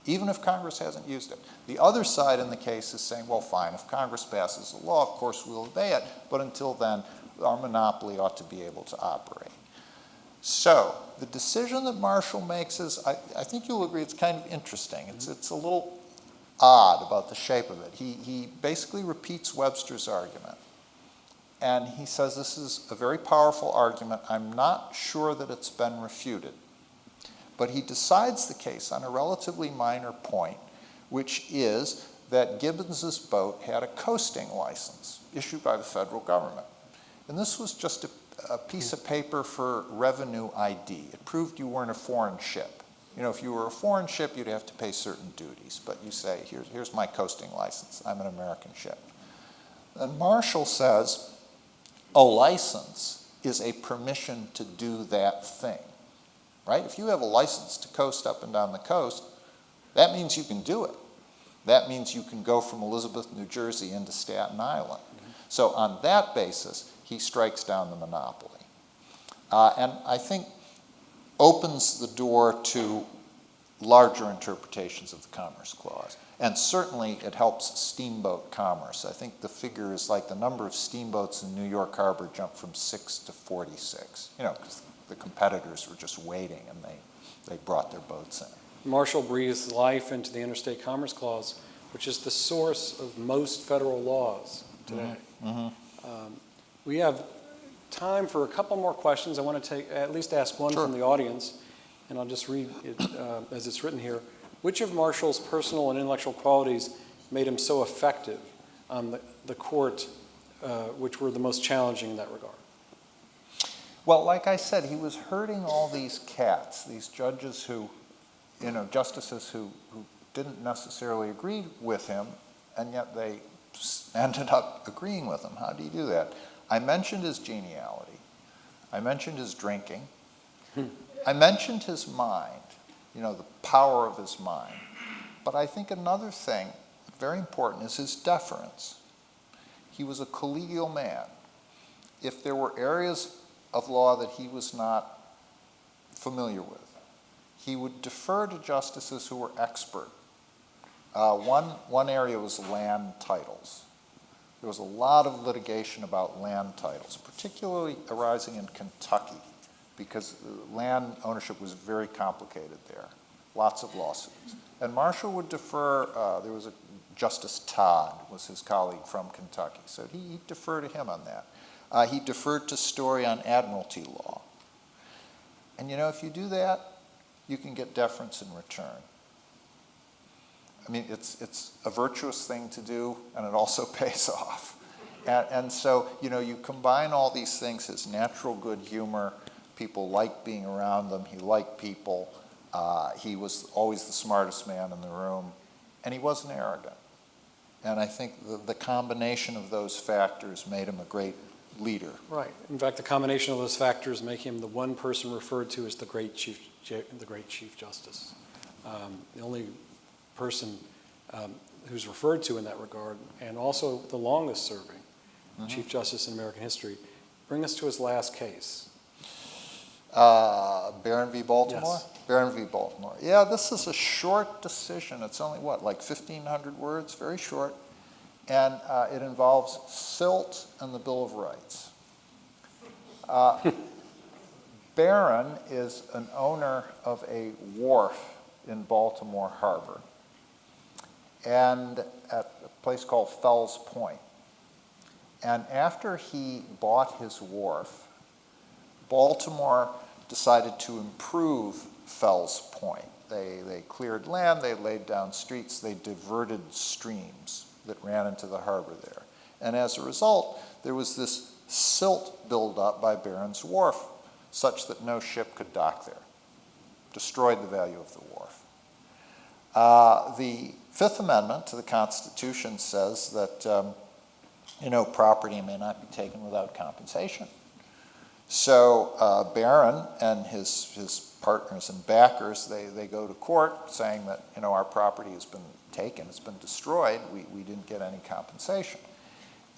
Even if Congress hasn't used it. The other side in the case is saying, well, fine, if Congress passes a law, of course we'll obey it, but until then, our monopoly ought to be able to operate. So the decision that Marshall makes is, I think you'll agree, it's kind of interesting. It's a little odd about the shape of it. He basically repeats Webster's argument. And he says this is a very powerful argument. I'm not sure that it's been refuted. But he decides the case on a relatively minor point, which is that Gibbons's boat had a coasting license issued by the federal government. And this was just a piece of paper for revenue ID. It proved you weren't a foreign ship. You know, if you were a foreign ship, you'd have to pay certain duties. But you say, here's my coasting license. I'm an American ship. And Marshall says, a license is a permission to do that thing. Right? If you have a license to coast up and down the coast, that means you can do it. That means you can go from Elizabeth, New Jersey into Staten Island. So on that basis, he strikes down the monopoly. And I think opens the door to larger interpretations of the Commerce Clause. And certainly it helps steamboat commerce. I think the figure is like the number of steamboats in New York Harbor jumped from 6 to 46, because the competitors were just waiting and they brought their boats in. Marshall breathes life into the Interstate Commerce Clause, which is the source of most federal laws today. We have time for a couple more questions. I want to at least ask one from the audience, and I'll just read it as it's written here. Which of Marshall's personal and intellectual qualities made him so effective on the court, which were the most challenging in that regard? Well, like I said, he was herding all these cats, these judges who, justices who didn't necessarily agree with him, and yet they ended up agreeing with him. How do you do that? I mentioned his geniality. I mentioned his drinking. I mentioned his mind, the power of his mind. But I think another thing, very important, is his deference. He was a collegial man. If there were areas of law that he was not familiar with, he would defer to justices who were expert. One area was land titles. There was a lot of litigation about land titles, particularly arising in Kentucky, because land ownership was very complicated there. Lots of lawsuits. And Marshall would defer, there was a Justice Todd was his colleague from Kentucky, so he'd defer to him on that. He deferred to Story on admiralty law. And if you do that, you can get deference in return. I mean, it's a virtuous thing to do, and it also pays off. And so, you combine all these things, his natural good humor, people liked being around them, he liked people, he was always the smartest man in the room, and he wasn't arrogant. And I think the combination of those factors made him a great leader. Right. In fact, the combination of those factors make him the one person referred to as the great Chief Justice. The only person who's referred to in that regard, and also the longest serving Chief Justice in American history. Bring us to his last case. Barron v. Baltimore? Yes. Barron v. Baltimore. Yeah, this is a short decision. It's only, like 1,500 words, very short. And it involves silt and the Bill of Rights. Barron is an owner of a wharf in Baltimore Harbor, and at a place called Fells Point. And after he bought his wharf, Baltimore decided to improve Fells Point. They cleared land, they laid down streets, they diverted streams that ran into the harbor there. And as a result, there was this silt buildup by Barron's Wharf, such that no ship could dock there. Destroyed the value of the wharf. The Fifth Amendment to the Constitution says that property may not be taken without compensation. So Barron and his partners and backers, they go to court saying that our property has been taken, it's been destroyed, we didn't get any compensation.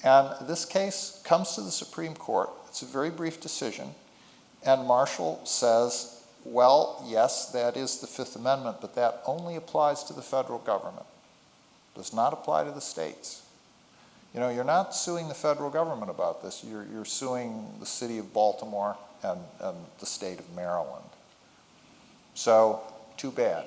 And this case comes to the Supreme Court. It's a very brief decision, and Marshall says, well, yes, that is the Fifth Amendment, but that only applies to the federal government. Does not apply to the states. You're not suing the federal government about this. You're suing the city of Baltimore and the state of Maryland. So, too bad.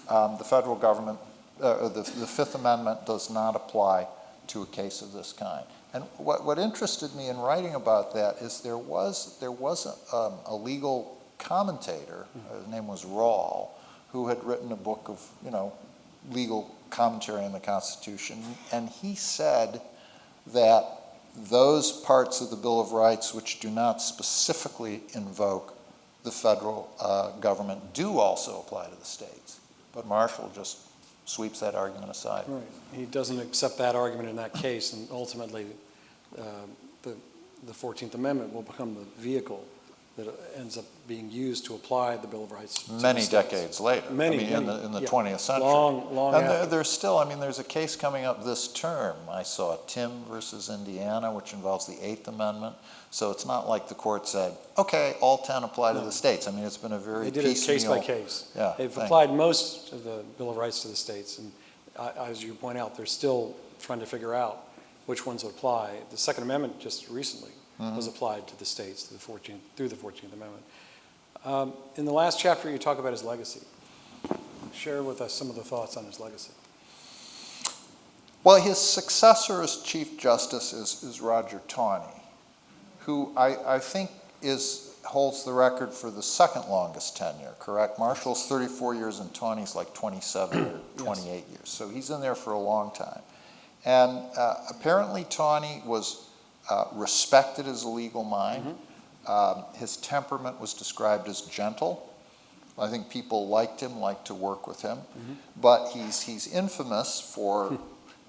The federal government, the Fifth Amendment does not apply to a case of this kind. And what interested me in writing about that is there was a legal commentator, his name was Rawle, who had written a book of legal commentary on the Constitution, and he said that those parts of the Bill of Rights which do not specifically invoke the federal government do also apply to the states. But Marshall just sweeps that argument aside. Right. He doesn't accept that argument in that case, and ultimately the 14th Amendment will become the vehicle that ends up being used to apply the Bill of Rights. Many decades later. Many, in the yeah. 20th century. Long and after. there's still, I mean, there's a case coming up this term. I saw Tim versus Indiana, which involves the Eighth Amendment. So it's not like the court said, okay, all 10 apply to the states. I mean, it's been a very They did it case by case. Yeah, They've applied most of the Bill of Rights to the states, and as you point out, they're still trying to figure out which ones would apply. The Second Amendment just recently was applied to the states through the 14th Amendment. In the last chapter, you talk about his legacy. Share with us some of the thoughts on his legacy. Well, his successor as Chief Justice is Roger Taney, who I think holds the record for the second longest tenure, correct? Marshall's 34 years and Taney's like 27 or 28 years. So he's in there for a long time. And apparently Taney was respected as a legal mind. His temperament was described as gentle. I think people liked to work with him. But he's infamous for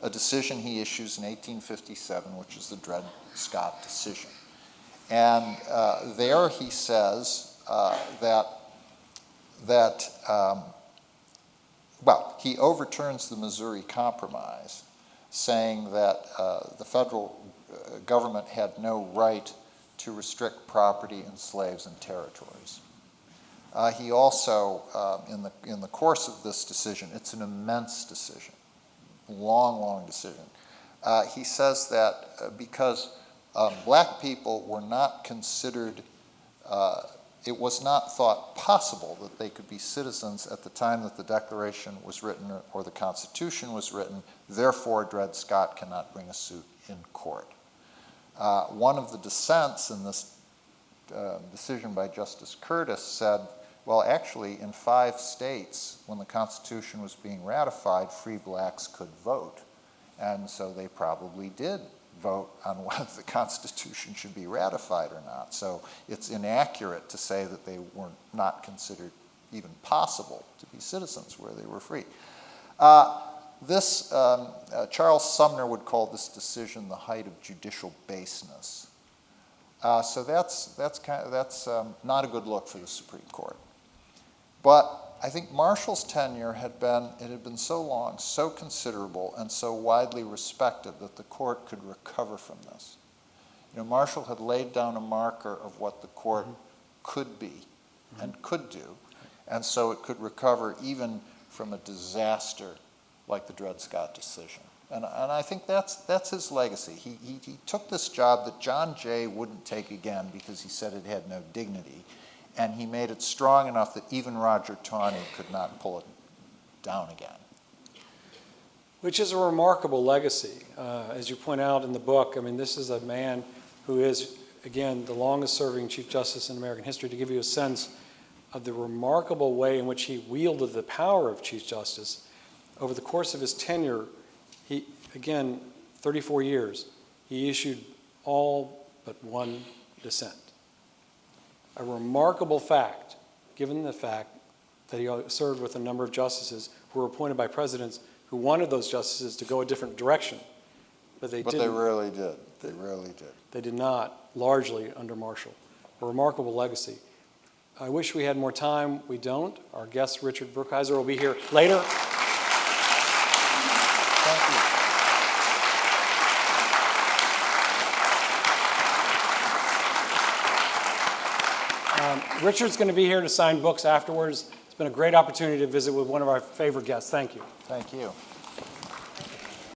a decision he issues in 1857, which is the Dred Scott decision. And there he says he overturns the Missouri Compromise, saying that the federal government had no right to restrict property in slaves and territories. He also, in the course of this decision, it's an immense decision, long decision. He says that because black people were not considered, it was not thought possible that they could be citizens at the time that the Declaration was written or the Constitution was written, therefore Dred Scott cannot bring a suit in court. One of the dissents in this decision by Justice Curtis said, well, actually, in 5 states, when the Constitution was being ratified, free blacks could vote. And so they probably did vote on whether the Constitution should be ratified or not. So it's inaccurate to say that they were not considered even possible to be citizens where they were free. Charles Sumner would call this decision the height of judicial baseness. So that's not a good look for the Supreme Court. But I think Marshall's tenure had been so long, so considerable, and so widely respected that the court could recover from this. You know, Marshall had laid down a marker of what the court could be and could do, and so it could recover even from a disaster like the Dred Scott decision. And I think that's his legacy. He took this job that John Jay wouldn't take again because he said it had no dignity, and he made it strong enough that even Roger Taney could not pull it down again. Which is a remarkable legacy. As you point out in the book, I mean, this is a man who is, again, the longest-serving Chief Justice in American history, to give you a sense of the remarkable way in which he wielded the power of Chief Justice. Over the course of his tenure, he, again, 34 years, he issued all but one dissent. A remarkable fact, given the fact that he served with a number of justices who were appointed by presidents who wanted those justices to go a different direction. But they didn't. They rarely did. They rarely did. They did not, largely under Marshall. A remarkable legacy. I wish we had more time. We don't. Our guest, Richard Brookhiser, will be here later. Thank you. Richard's going to be here to sign books afterwards. It's been a great opportunity to visit with one of our favorite guests. Thank you. Thank you.